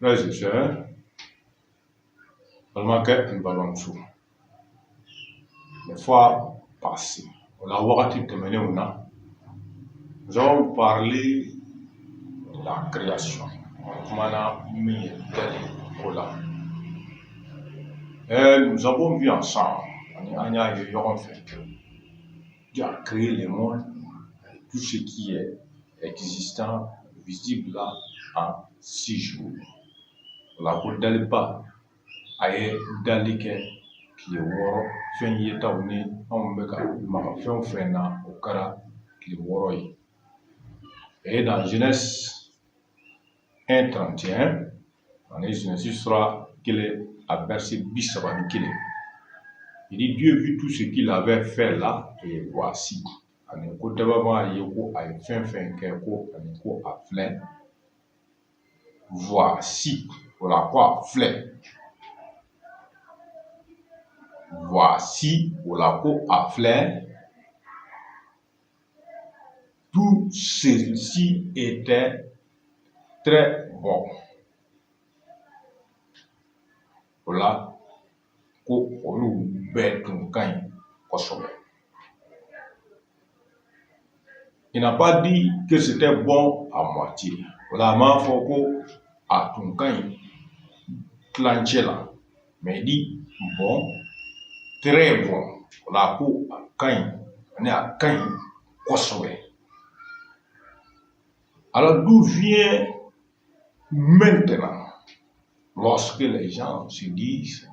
Frères et sœurs, seulement qu'un ballon sous. Les fois passées, on a wakati tɛmɛnen o na, nous avons parlé de la création. Kumana min ye tɛli o la. Nous avons vu ensemble, an y'a ye ɲɔgɔn fɛ, Dieu a créé le monde, tout ce qui est existant, visible là, en 6 jours. La ko daliba a ye dali kɛ tile 6 fɛn yetaw ni anw bɛ ka maga fɛn o fɛn na o kɛra tile 6 ye. Et dans Genèse 1:31, ani Genèse sura 1 à verset 31, il dit Dieu vit tout ce qu'il avait fait là et voici. Ani ko dabama ye ko a ye fɛn kɛ ko ani ko a filɛ. Voici, voilà quoi, fleur. Voici, voilà quoi, à fleur. Tout ceci était très bon. Voilà, ko olu bɛɛ tun ka ɲi kosɛbɛ. Il n'a pas dit que c'était bon à moitié. Voilà, m'a fɔ ko a tun ka ɲi tilancɛ la. Mais il dit bon, très bon. Voilà, ko a ka ɲi, ani a ka ɲi kosɛbɛ. Alors d'où vient maintenant, lorsque les gens se disent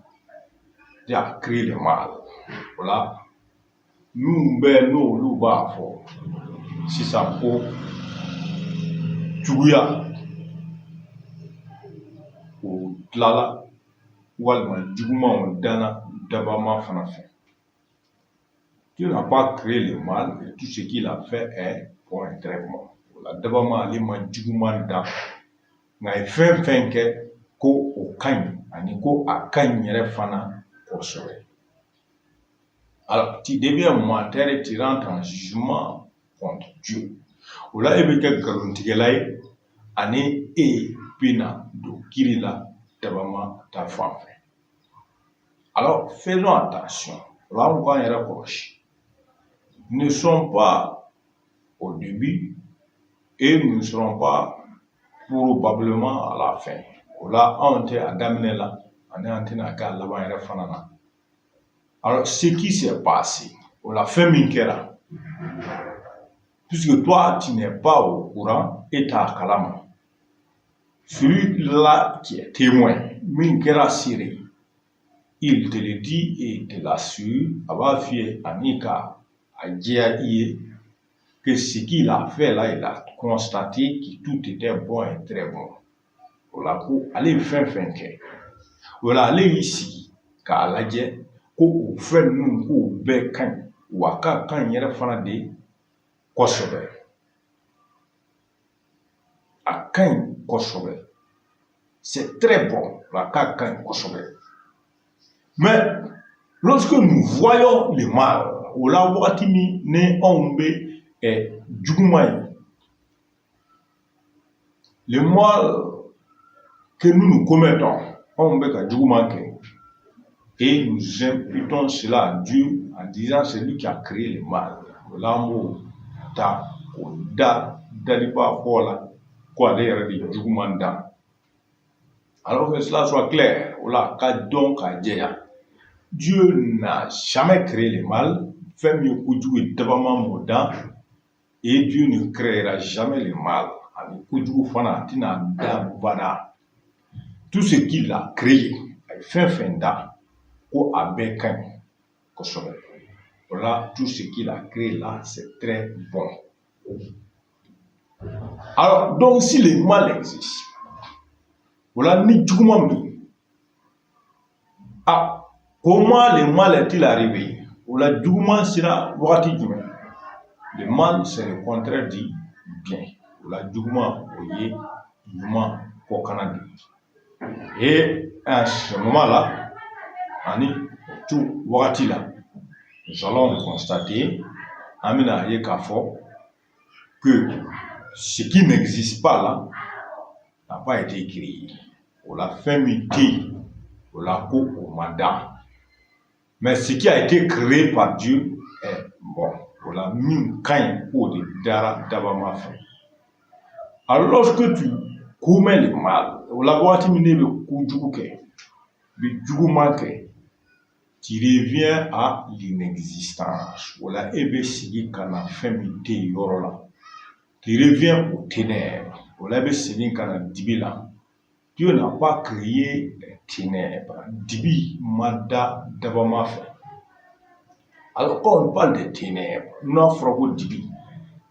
Dieu a créé le mal? Voilà, nous n'olu b'a fɔ sisan ko juguya o tilala walima juguman o danna dabama fana fɛ. Dieu n'a pas créé le mal et tout ce qu'il a fait est pour un traitement. La dabama ale ma juguman da nka a ye fɛn kɛ ko o ka ɲi ani ko a ka ɲi yɛrɛ fana kosɛbɛ. Alors tu deviens menteur et tu rentres en jugement contre Dieu. O la e bɛ kɛ nkalontigɛla ye ani bɛna don kiri la dabama ta fan fɛ. Alors faisons attention. O la an k'an yɛrɛ kɔlɔsi. Nous ne sommes pas au début et nous ne serons pas probablement à la fin. O la anw tɛ a daminɛ la ani an tɛna kɛ a laban yɛrɛ fana na. Alors ce qui s'est passé, o la fɛn min kɛra, puisque toi tu n'es pas au courant et t'a kalama, celui-là qui est témoin, min kɛra sere, il te le dit et te l'assure, a b'a f'i ye ani ka a diya i ye que ce qu'il a fait là, il a constaté que tout était bon et très bon. O la ko ale ye fɛn kɛ, o la ale y'i sigi k'a lajɛ ko o fɛn ninnu k'o bɛɛ ka ɲi wa k'a ka ɲi yɛrɛ fana de kosɛbɛ. A ka ɲi kosɛbɛ. C'est très bon, la k'a ka ɲi kosɛbɛ. Mais lorsque nous voyons le mal, o la wagati min ni anw bɛ juguman ye, le mal que nous commettons, anw bɛ ka juguman kɛ, et nous imputons cela à Dieu en disant c'est lui qui a créé le mal. O la an b'o ta k'o da daliba fɔ la ko ale yɛrɛ de juguman da. Alors que cela soit clair, o la ka dɔn ka jɛya. Dieu n'a jamais créé le mal. Fɛn min ye kojugu ye dabama m'o da, et Dieu ne créera jamais le mal. Ani kojugu fana a tɛna da bada. Tout ce qu'il a créé, a ye fɛn da ko a bɛɛ ka ɲi kosɛbɛ. Voilà, tout ce qu'il a créé là, c'est très bon. Alors, donc si le mal existe, voilà, ni juguman min. Ah, comment le mal est-il arrivé? Voilà, juguman sera wagati jumɛn? Le mal, c'est le contraire du bien. Voilà, juguman o ye ɲuman kɔkana de ye. Et à ce moment-là, ani tout wagati la, nous allons constater, an bɛna ye k'a fɔ que ce qui n'existe pas là n'a pas été créé. la fin midi, la coupe au mandat. Mais ce qui a été créé par Dieu est bon. La mine quand pour de dara d'abama fait. Alors lorsque tu commets le mal, la boîte mine le kujuke, le jugumanke, tu reviens à l'inexistence. Voilà, ebe sigi kana femité yorola. Tu reviens aux ténèbres. Voilà, ebe sigi kana dibila. Dieu n'a pas créé les ténèbres. Dibi mada d'abama fait. Alors, quand on parle de ténèbres, notre dibi,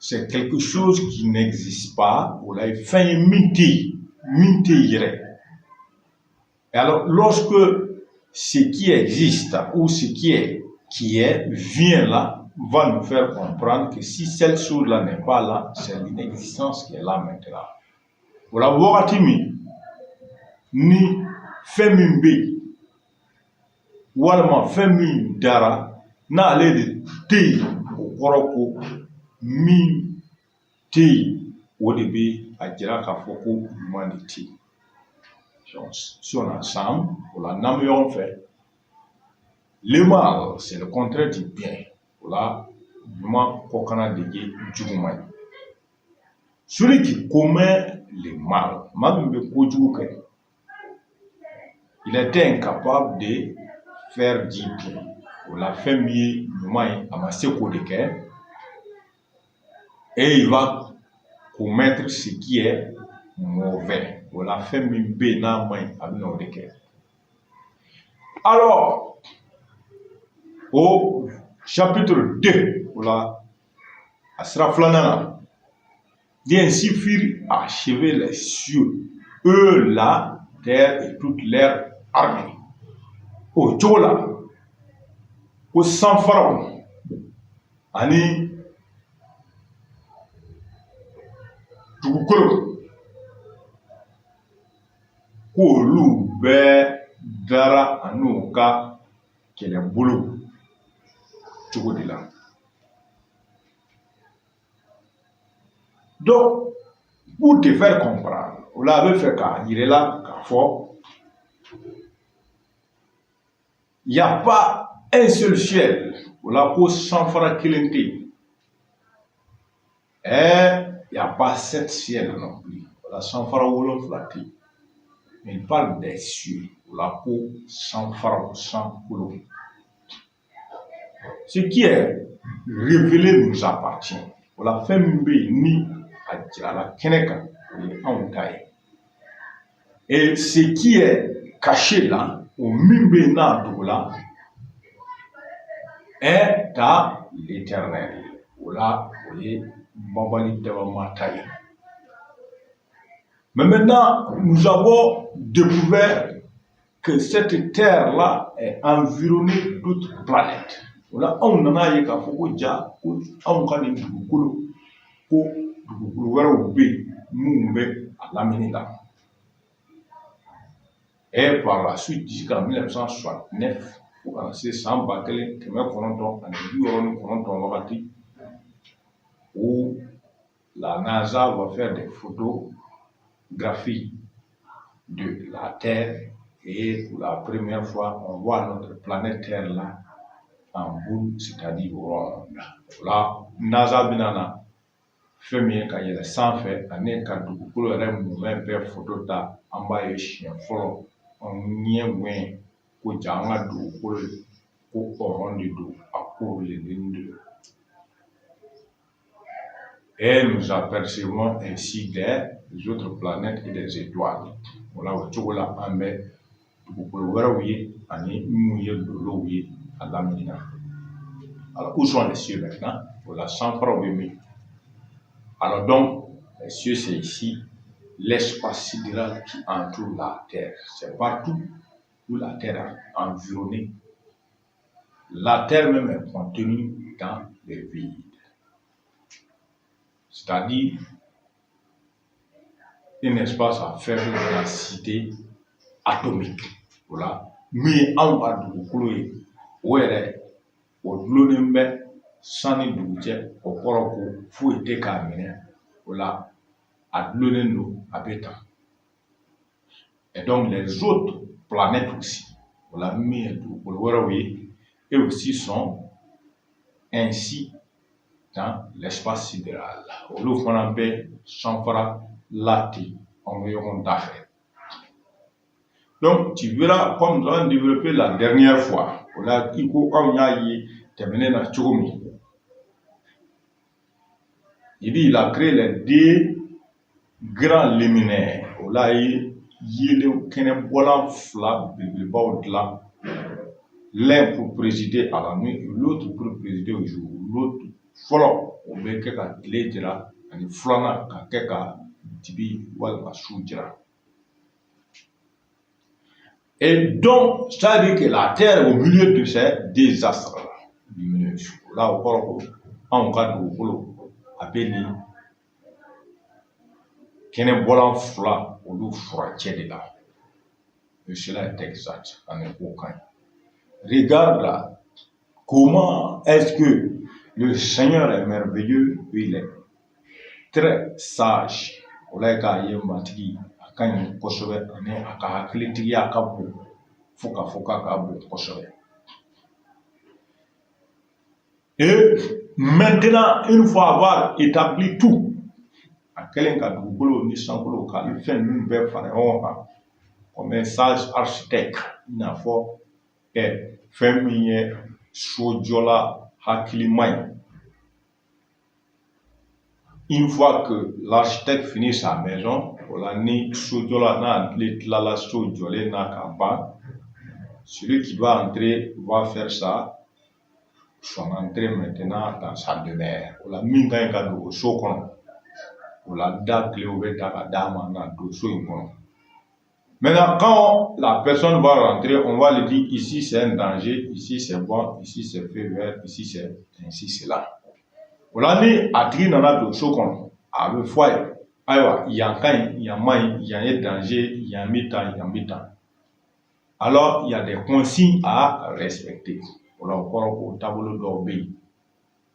c'est quelque chose qui n'existe pas, ou là, il fait minti yere. Et alors, lorsque ce qui existe, ou ce qui est, vient là, va nous faire comprendre que si cette chose-là n'est pas là, c'est l'inexistence qui est là maintenant. Voilà, wakatimi, ni femimbe, walma femi dara, na ale de te kɔrɔ ko min te yen o de bɛ a jira k'a fɔ ko ɲuman de te yen. Si on ensemble, o la n'an bɛ ɲɔgɔn fɛ, le mal c'est le contraire du bien. O la ɲuman kɔ kana de ye juguman ye. Celui qui commet le mal, maa min bɛ kojugu kɛ, il était incapable de faire du bien. La fin mi ɲuman a ma se k'o de kɛ, et il va commettre ce qui est mauvais. La fin mi bɛ n'a ma ɲi a bɛ n'o de kɛ. Alors au chapitre 2 la a sira filanan na, dit ainsi furent achevés les cieux, eux la terre et toute leur armée. O cogo la ko sanfaraw ani dugukolo k'olu bɛɛ dara an'u ka kɛlɛbolo cogo de la. Donc, pour te faire comprendre, o la a bɛ fɛ k'a yirɛ la k'a fɔ il n'y a pas un seul ciel, la ko sanfara kelen tɛ yen. Il n'y a pas 7 ciels non plus. La sanfara wolonfila tɛ yen. Mais il parle des cieux, la ko sanfara sankolo. Ce qui est révélé nous appartient. La fɛn min bɛ yen ni a jirala kɛnɛ kan, o ye anw ta ye. Et ce qui est caché là, o min bɛ yen n'a dogo la, est à l'éternel. Voilà, vous voyez, mais maintenant, nous avons découvert que cette terre-là est environnée d'autres planètes. Voilà, on en a eu qu'à Fokoja, on a eu dugukolo, ko dugukolo wɛrɛw bɛ yen minnu bɛ a lamini la. Et par la suite, jusqu'en 1969, fo kana se san 1999 wagati, où la NASA va faire des photographies de la Terre et pour la première fois, on voit notre planète Terre là en boule, c'est-à-dire ronde. Là, NASA binana fait mieux quand il est sans fait, en est quand tout le monde fait photo ta en bas et chien fort, on y est moins pour janga du pour rendre du à pour les lignes. Et nous apercevons ainsi des autres planètes et des étoiles. Voilà, au Tchogola, en mai, alors, où sont les cieux maintenant? Voilà, sans problème. Alors, donc, les cieux, c'est ici l'espace sidéral qui entoure la Terre. C'est partout où la Terre est environnée. La Terre même est contenue dans les vides. C'est-à-dire un espace à faible densité atomique. Voilà. Mais en bas de l'eau, où est au sani dugujɛ o kɔrɔ ko foyi tɛ k'a minɛ o la a dulonnen don a bɛ tan. Et donc les autres planètes aussi, eux aussi sont ainsi dans l'espace sidéral. Olu fana bɛ sanfara la ten on bɛ ɲɔgɔn dafɛ. Donc tu verras comme nous avons développé la dernière fois. O la i ko anw y'a ye tɛmɛnen na cogo min. Il dit il a créé les deux grands luminaires. O la ye yeelen kɛnɛbɔlan fila belebelebaw dilan. L'un pour présider à la nuit, l'autre pour présider au jour. L'autre fɔlɔ o bɛ kɛ ka tile jira ani filanan ka kɛ ka dibi walima su jira. Et donc, ça veut dire que la Terre est au milieu de ces désastres lumineux. Là, au corps, en cas de boulot, appelé Kennebolan Fla ou Froitier là. Et cela est exact, en aucun. Regarde là, comment est-ce que le Seigneur est merveilleux, il est très sage. Olay ka ye matigi akan kosɛbɛ ani a ka hakilitigiya ka bon fo ka bon kosɛbɛ. Et maintenant, une fois avoir établi tout, a kɛlen ka dugukolo ni sankolo ka ni fɛn ninnu bɛɛ fara ɲɔgɔn kan comme un sage architecte i n'a fɔ fɛn min ye sojɔla hakilima ye. Une fois que l'architecte finit sa maison, ni sojɔla n'a tilala so jɔlen n'a ka ban, celui qui va entrer va faire son entrée maintenant dans sa demeure. O la min ka ɲi ka don o so kɔnɔ, o la da clé o bɛ ta ka d'a ma na don so in kɔnɔ. Maintenant, quand la personne va rentrer, on va lui dire ici c'est un danger, ici c'est bon, ici c'est feu vert, ici c'est ainsi, c'est là. Ola ni a tigi nana don so kɔnɔ a bɛ fɔ a ye ayiwa yan ka ɲi yan man ɲi yan ye danger yan bɛ tan yan bɛ tan. Alors il y a des consignes à respecter. O la o kɔrɔ ko taabolo dɔw bɛ yen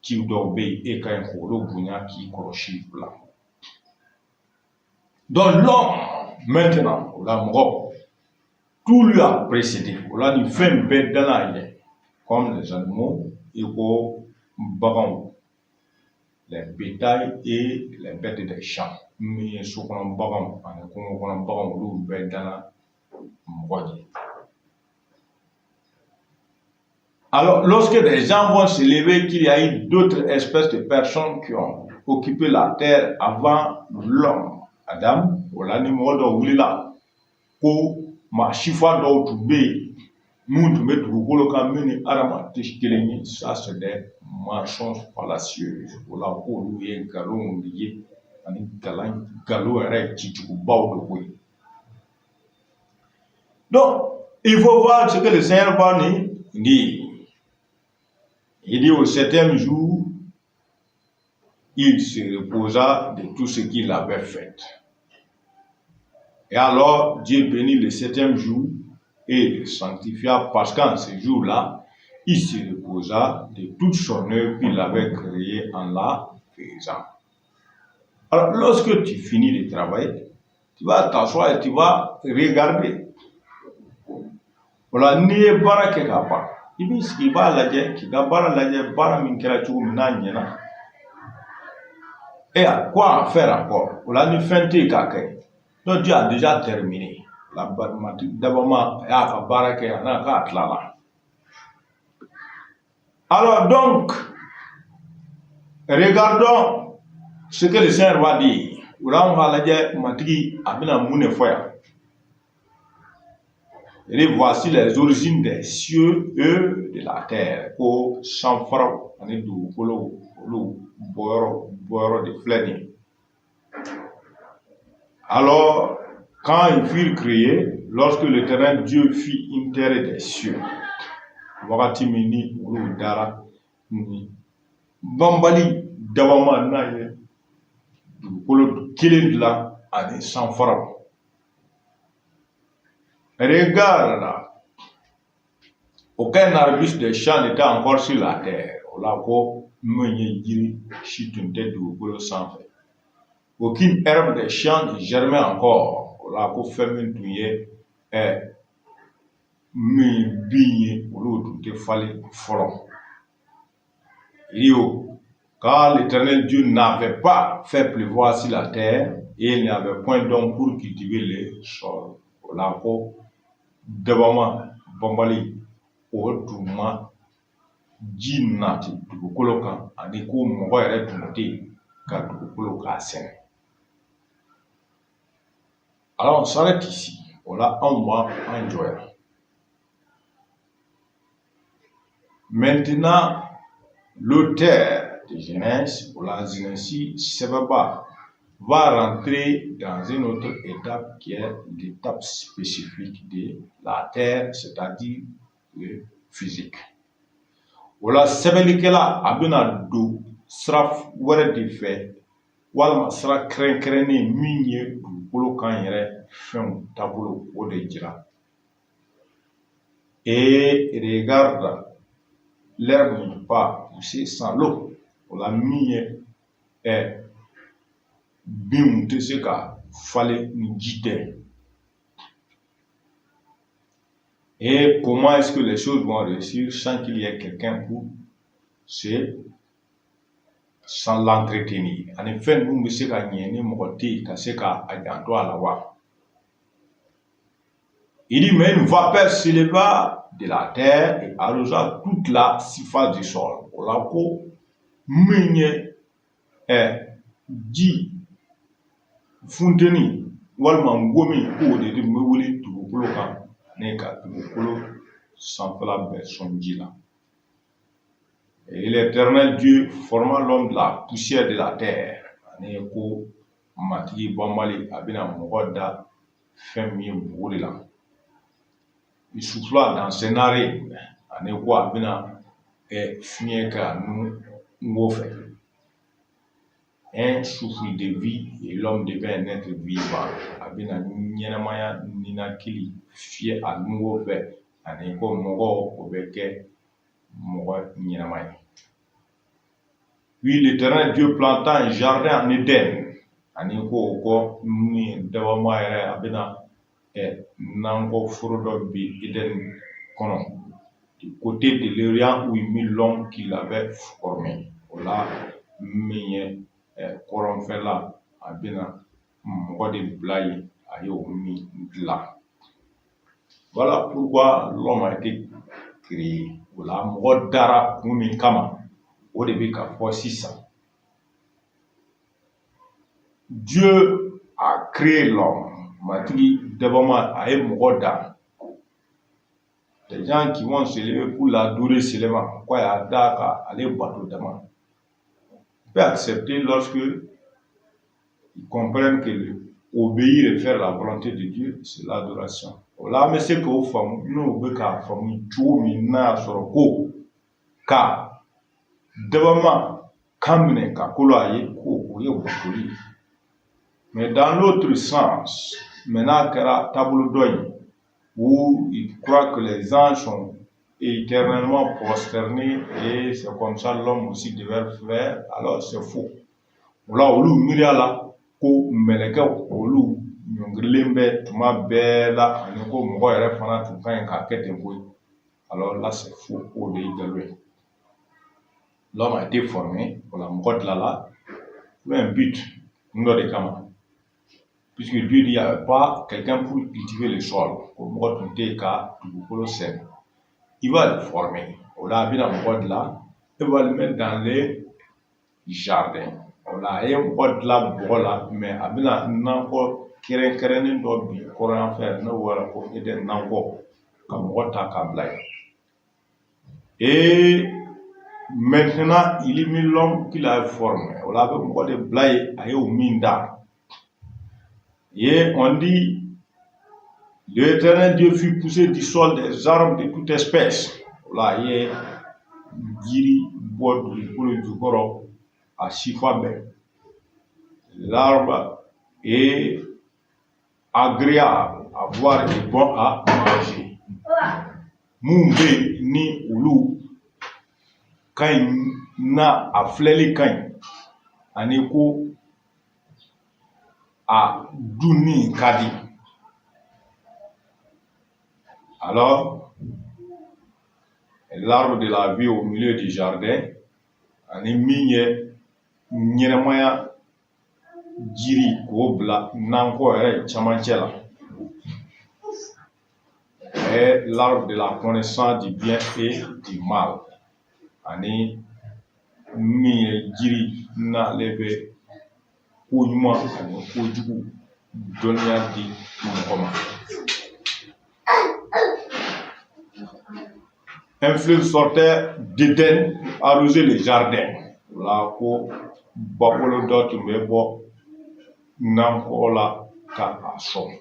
ciw dɔw bɛ yen e ka ɲi k'olu bonya k'i kɔlɔsi o la. Donc l'homme maintenant o la mɔgɔ tout lui a précédé. O la ni fɛn bɛɛ danna ye comme les animaux i ko baganw. Les bétails et les bêtes des champs. Mais ce qu'on a bagan, alors, lorsque des gens vont se lever qu'il y a eu d'autres espèces de personnes qui ont occupé la terre avant l'homme, Adam, voilà, ni modo wulila, ko ma chifa do to be, moun met dugukolo ka mini arama tishkelenyi, ça c'est des mensonges fallacieux. Voilà, ko lu ye galon lié, ani galan galo re chichuku baw do boy. Donc, il faut voir ce que le Seigneur va nous dire. Il dit au 7e jour, il se reposa de tout ce qu'il avait fait. Et alors, Dieu bénit le 7e jour et le sanctifia parce qu'en ce jour-là, il se reposa de toute son œuvre qu'il avait créée en la faisant. Alors, lorsque tu finis de travailler, tu vas t'asseoir et tu vas regarder. Voilà, n'y bara ke ka ban. I b'i sigi i b'a lajɛ k'i ka baara lajɛ baara min kɛra cogo min n'a ɲɛna. Et à quoi faire encore? O la ni fɛn tɛ yen k'a kɛ. Donc Dieu a déjà terminé. D'abord, il y a ka baara kɛ a n'a k'a tilala. Alors donc, regardons ce que le Seigneur va dire. O la an b'a lajɛ matigi a bɛna mun de fɔ yan. Et voici les origines des cieux et de la terre. Ko sanfaraw ani dugukolo olu bɔyɔrɔ de filɛ nin ye. Alors, quand ils furent créés, lorsque l'Éternel Dieu fit une terre et des cieux, wagati min ni olu dara ni banbali dabama n'a ye dugukolo kelen dilan ani sanfaraw. Regarde là, aucun arbuste des champs n'était encore sur la terre. Aucune herbe des champs ne germait encore. la ko fɛn min tun ye min bin ye olu tun tɛ falen fɔlɔ. Car l'Éternel Dieu n'avait pas fait pleuvoir sur la terre et il n'y avait point d'homme pour cultiver le sol. O la ko dabama banbali o tun ma ji nati dugukolo kan ani ko mɔgɔ yɛrɛ tun tɛ yen ka dugukolo k'a sɛnɛ. Alors on s'arrête ici. O la anw b'an jɔ yan. Maintenant, l'auteur de Genèse, ou la Genèse Sebaba, va rentrer dans une autre étape qui est l'étape spécifique de la terre, c'est-à-dire le physique. Voilà, Sebelikela a bien do sera wɛrɛ de fɛ walima sera kɛrɛnkɛrɛnnen min ye dugukolo kan yɛrɛ fɛnw taabolo o de jira. Et regarde, l'herbe ne peut pas pousser sans l'eau. Voilà, min ye bin tɛ se ka falen ni ji tɛ. Et comment est-ce que les choses vont réussir sans qu'il y ait quelqu'un pour sans l'entretenir? En effet, nous ne sommes pas ni mɔgɔ ka se ka a janto a la wa. Il dit, mais une vapeur s'éleva de la terre et arrosa toute la surface du sol. Voilà ko min ye ji funteni walima ngomi k'o de bɛ wuli dugukolo kan ne ka dugukolo sanfɛla bɛɛ sɔn ji la. Et l'Éternel Dieu forma l'homme de la poussière de la terre. Ani ko matigi banbali a bɛna mɔgɔ da fɛn min ye bugu de la. Il souffla dans ses narines. Ani ko a bɛna fiɲɛ ka ngo fɛ. Un souffle de vie et l'homme devient un être vivant. A bɛna ɲɛnamaya ninakili fiyɛ a ngo fɛ. Ani ko mɔgɔ o bɛ kɛ mɔgɔ ɲɛnama ye. Puis l'Éternel Dieu planta un jardin en Éden. Ani ko o kɔ min dabama yɛrɛ a bɛna nakɔ foro dɔ bi Éden kɔnɔ. Du côté de l'Orient où il mit l'homme qu'il avait formé. O la min ye kɔrɔnfɛla a bɛna mɔgɔ de bila yen a y'o min dilan. Voilà pourquoi l'homme a été créé. O la mɔgɔ dara kun min kama o de bɛ ka fɔ sisan. Dieu a créé l'homme. Matigi dabama a ye mɔgɔ da. Les gens qui vont se lever pour l'adorer seulement, quoi y'a da ka ale bato dama. On peut accepter lorsque ils comprennent que obéir et faire la volonté de Dieu, c'est l'adoration. Là, mais c'est qu'au fond, nous ne pas famille tout mina sur ko ka devant kamine ka koloye ko ye bokoli. Mais dans l'autre sens, maintenant kera tableau d'oeil où il croit que les anges sont éternellement prosternés et c'est comme ça l'homme aussi devait faire, alors c'est faux. Là où nous mirala ko meleke olu nyongrilen bɛ tuma bɛɛ la ani ko mɔgɔ yɛrɛ fana tun ka ɲi k'a kɛ ten koyi. Alors là c'est faux, o de ye galon ye. L'homme a été formé, o la mɔgɔ tilala pour un but dɔ de kama. Puisque Dieu dit il n'y avait pas quelqu'un pour cultiver le sol, ko mɔgɔ tun tɛ yen ka dugukolo sɛnɛ. Il va le former. O la a bɛna mɔgɔ dilan, il va le mettre dans les jardins. O la a ye mɔgɔ dilan bɔgɔ la, mais a bɛna nakɔ kɛrɛnkɛrɛnnen dɔ bin kɔrɔ yan fɛ n'o wɛrɛ ko Eden nakɔ ka mɔgɔ ta k'a bila yen. Et maintenant il mit l'homme qu'il a formé. O la a bɛ mɔgɔ de bila yen a y'o min da. Et on dit l'Éternel Dieu fit pousser du sol des arbres de toute espèce. O la a ye jiri bɔ dugukolo jukɔrɔ a sifa bɛɛ. L'arbre est agréable à voir et bon à manger. Mun bɛ ni olu ka ɲi na a filɛli ka ɲi ani ko a dunni ka di. Alors, l'arbre de la vie au milieu du jardin, ani min ye ɲɛnɛmaya jiri k'o bila nankɔ yɛrɛ camancɛ la, est l'arbre de la connaissance du bien et du mal. Ani min ye jiri n'ale bɛ ko ɲuman ani ko jugu dɔnniya di mɔgɔ ma. Un fleuve sortait d'Éden arroser le jardin. La ko babolo dɔ tun bɛ bɔ nankɔ la ka a sɔn.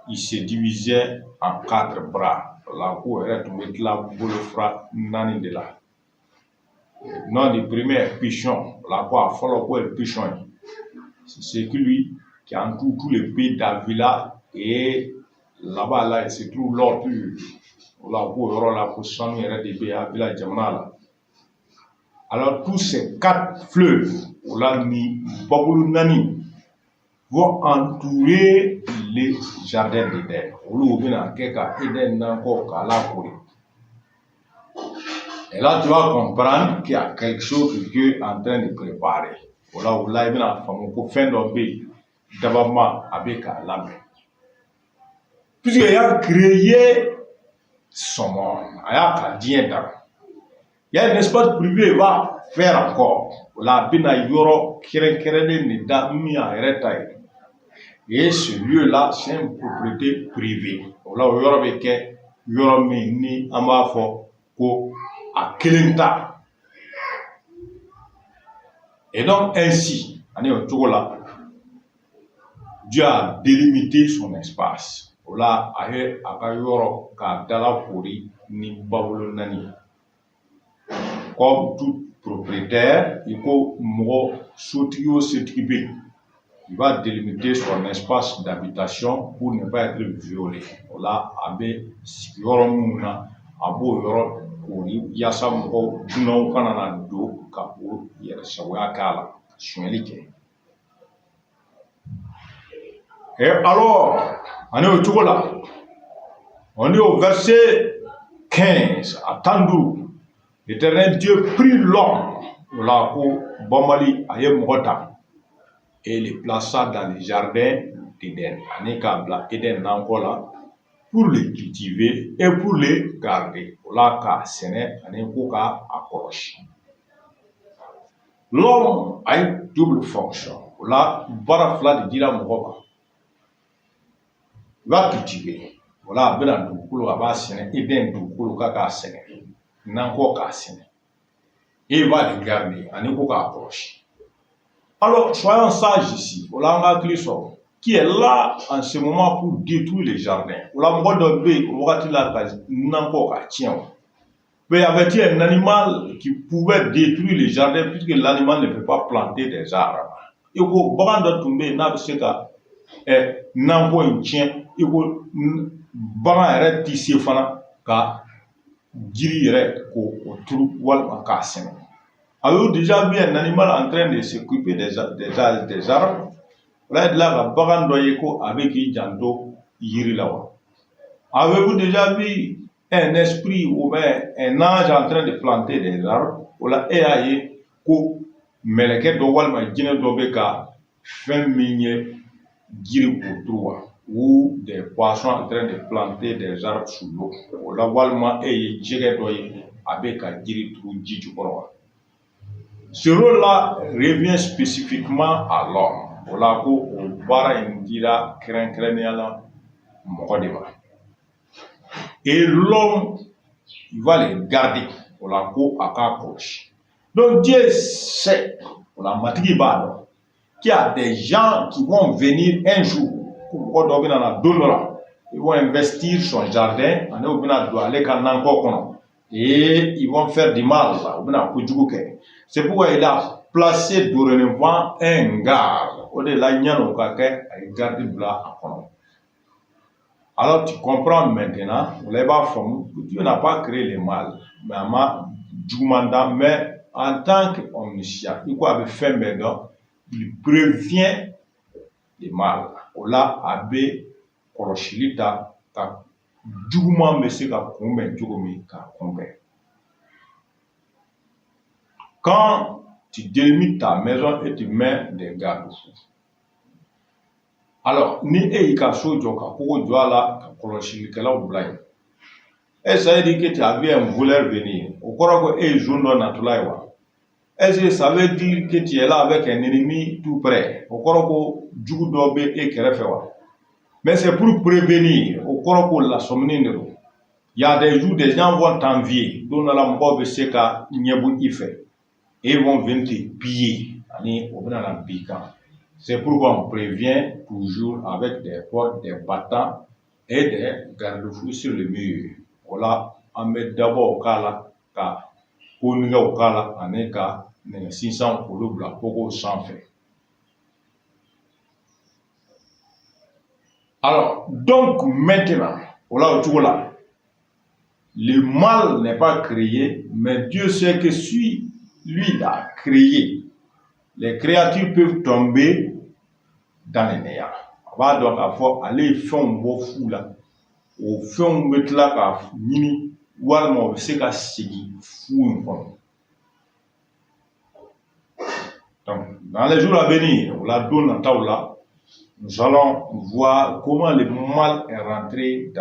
Il se divisait en 4 bras. La ko yɛrɛ tun bɛ tila bolofara 4 de la. Le nom du premier est Pichon. La ko a fɔlɔ ko ye Pichon ye. C'est celui qui entoure tous les pays d'Avila et là-bas là il se trouve l'or pur. La ko yɔrɔ la ko sanu yɛrɛ de bɛ Avila jamana la. Alors tous ces 4 fleuves, là ni babolo 4 vont entourer les jardins d'Éden. Olu bɛna kɛ ka Éden nankɔ k'a lakori. Et là tu vas comprendre qu'il y a quelque chose que Dieu est en train de préparer. Là il bɛna faamu ko fɛn dɔ bɛ yen dabama a bɛ k'a labɛn. Puisqu'il a créé son monde, a y'a ka diɲɛ da. Il y a un espace privé, il va faire encore. La bina yoro kɛrɛnkɛrɛnnen de da min a yɛrɛ ta ye. Et ce lieu-là, c'est une propriété privée. Là, o yɔrɔ bɛ kɛ yɔrɔ min ni an b'a fɔ ko a kelen ta. Et donc ainsi, ani o cogo la, Dieu a délimité son espace. Là, a ye a ka yɔrɔ k'a dalakori ni babolo 4 ye. Comme tout propriétaire, il faut il va délimiter son espace d'habitation pour ne pas être violé. Là, abe sigiyɔrɔ minnu na, a b'o yɔrɔ kori yaasa mɔgɔw dunanw kana na don ka o yɛrɛ sagoya k'a la, sonyɛli kɛ. Et alors, on est au cogo la, on est au verset 15 à 32. L'Éternel Dieu prit l'homme, là où Bamali a eu Mota, et les plaça dans les jardins d'Éden. Anikabla Éden Nankola, pour les cultiver et pour les garder. Là, ka sene, anikoka accroche. L'homme a une double fonction. Là, barafla de dira Mokoba. Il va cultiver. Voilà, ben dukulu aba sene, Éden dukulu kaka sene. Nanko ka sene. Et il va les garder, anikoka approche. Alors, soyons sages ici. Voilà, on a Christo, qui est là en ce moment pour détruire les jardins. Voilà, on va donner, on va dire là, nanko ka tient. Mais il y avait un animal qui pouvait détruire les jardins puisque l'animal ne peut pas planter des arbres. Il faut bagan tomber, n'a pas nanko un tient. Il faut bagan arrête tisser fana ka jiri yɛrɛ ko turu walima k'a sɛnɛ. Avez-vous déjà vu un animal en train de s'occuper des arbres? Là, il y a un bagan doyeko avec qui janto yiri la wa. Avez-vous déjà vu un esprit ou un ange en train de planter des arbres? Là, il y a ko meleke do walima jinɛ dɔ bɛ ka fɛn min ye jiri ko turu wa. Ou des poissons en train de planter des arbres sous l'eau. Là, walima ye jɛgɛ dɔ ye a bɛ ka jiri turu ji jukɔrɔ wa. Ce rôle-là revient spécifiquement à l'homme. Voilà ko o baara in dira kɛrɛnkɛrɛnnenya mɔgɔ de ma. Et l'homme, il va les garder. Voilà ko a ka kɔlɔsi. Donc Dieu sait, voilà matigi b'a dɔn, qu'il y a des gens qui vont venir un jour. Mɔgɔ dɔ bɛna na don dɔ la, ils vont investir son jardin, ani u bɛna don ale ka nankɔ kɔnɔ. Et ils vont faire du mal, u bɛna kojugu kɛ. C'est pourquoi il a placé dorénavant un garde. O de la ɲan'o ka kɛ a ye garde bila a kɔnɔ. Alors tu comprends maintenant, là, il va faamu, Dieu n'a pas créé le mal, mais a ma jugumanda, mais en tant qu'omniscient, il a fait fɛn bɛɛ dɔn, il prévient le mal. O la a bɛ kɔlɔsili ta ka juguman bɛ se ka kunbɛn cogo min k'a kunbɛn. Quand tu délimites ta maison et tu mets des garde-fous, alors ni e y'i ka so jɔ ka kogo jɔ a la ka kɔlɔsilikɛlaw bila yen, ça veut dire que tu as vu un voleur venir, o kɔrɔ ko e ye zon dɔ natɔla ye wa? Est-ce que ça veut dire que tu es là avec un ennemi tout près, o kɔrɔ ko jugu dɔ bɛ e kɛrɛfɛ wa? Mais c'est pour prévenir, o kɔrɔ ko lasɔminen de don. Il y a des jours, des gens vont t'envier, don dɔ la mɔgɔw bɛ se ka ɲɛbɔ i fɛ, et ils vont venir te piller, ani o bɛna na bin kan. C'est pourquoi on prévient toujours avec des portes, des battants et des garde-fous sur le mur. Voilà, an bɛ dabɔ o k'a la ka konigɛw k'a la ani ka nɛgɛsinsan k'olu bila kogo sanfɛ. Alors, donc maintenant, voilà au cogo la, le mal n'est pas créé, mais Dieu sait que si lui l'a créé, les créatures peuvent tomber dans les néants. A b'a dɔn k'a fɔ ale ye fɛnw bɔ fu la, o fɛnw bɛ tila k'a ɲini walima o bɛ se ka segin fu in kɔnɔ. Donc, dans les jours à venir, o la don nataw la, nous allons voir comment le mal est rentré dans